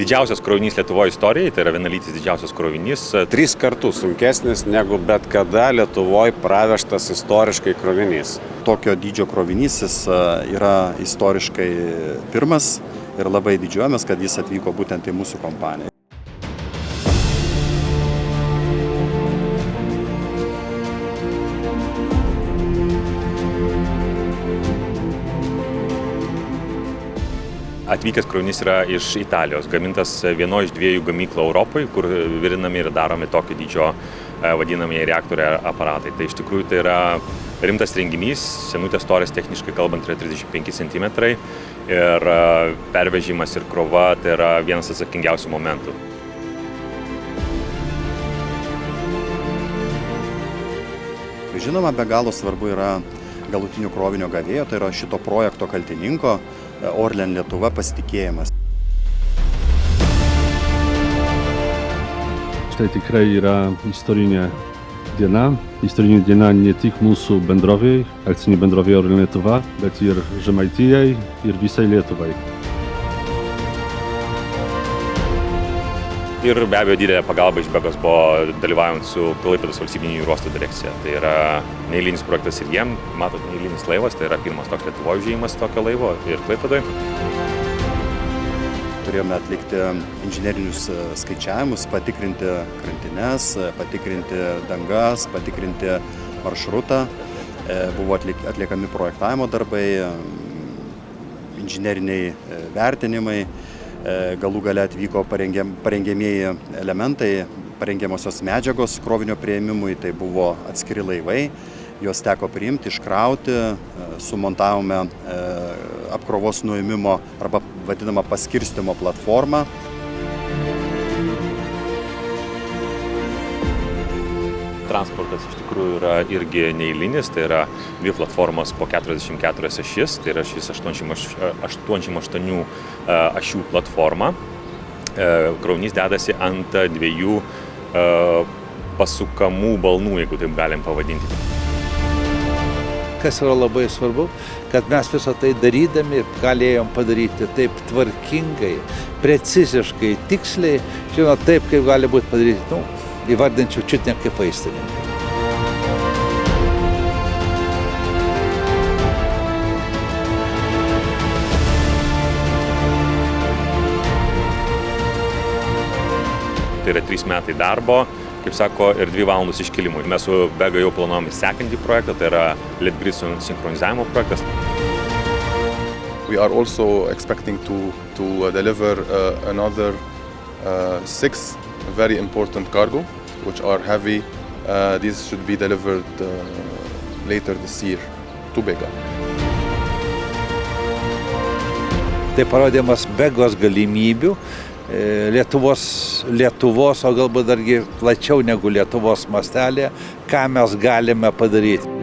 didžiausias krovinys Lietuvoje istorijoje, tai yra vienalytis didžiausias krovinys. 3 kartus sunkesnis negu bet kada Lietuvoje pravežtas istoriškai krovinys. Tokio dydžio krovinys jis yra istoriškai pirmas ir labai didžiuojamės, kad jis atvyko būtent į mūsų kompaniją. Atvykęs krovinys yra iš Italijos, gamintas vienoje iš 2 gamyklų Europoje, kur virinami ir daromi tokio dydžio vadinamieji reaktoriai aparatai. Tai iš tikrųjų tai yra rimtas renginys, senutės storis techniškai kalbant yra 35 cm ir pervežimas ir krova tai yra vienas atsakingiausių momentų. Žinoma, be galo svarbu yra galutinio krovinio gavėjo, tai yra šito projekto kaltininko Orlen Lietuva pasitikėjimas. Tai tikrai yra istorinė diena ne tik mūsų bendrovėj, akcinė bendrovė Orlen Lietuva, bet ir Žemaitijai ir visai Lietuvai. Ir be abejo didelė pagalba iš Begos buvo dalyvaujant su Klaipėdos valstybinių jūrų uosto direkcija. Tai yra neeilinis projektas ir jiem, matot, neeilinis laivas, tai yra pirmas toks Lietuvoje užėjimas tokio laivo ir Klaipėdoje. Turėjome atlikti inžinerinius skaičiavimus, patikrinti krantines, patikrinti dangas, patikrinti maršrutą. Buvo atliekami projektavimo darbai, inžineriniai vertinimai. Galų gale atvyko parengiamieji elementai, parengiamosios medžiagos krovinio priėmimui, tai buvo atskiri laivai, juos teko priimti, iškrauti, sumontavome apkrovos nuėmimo arba vadinamą paskirstymo platformą. Transportas iš tikrųjų yra irgi neeilinis, tai yra 2 platformos po 44 ašis, tai yra šis 88 ašių platforma. Krovinys dedasi ant 2 pasukamų balnų, jeigu taip galim pavadinti. Kas yra labai svarbu, kad mes visą tai darydami galėjom padaryti taip tvarkingai, preciziškai, tiksliai, žinot, taip, kaip gali būti padaryti, įvardinčiau čiut ne kaip vaistininkai. Tai yra 3 metai darbo, kaip sako, ir 2 valandos iškilimui. Mes su Bega jau planuojame sekantį projektą, tai yra Litgrid sinchronizavimo projektas. We are also expecting to deliver another 6 very important cargo, which are heavy. These should be delivered later this year to Bega. Tai parodimas Begos galimybių, Lietuvos, o galbūt dargi plačiau negu Lietuvos mastelė, ką mes galime padaryti.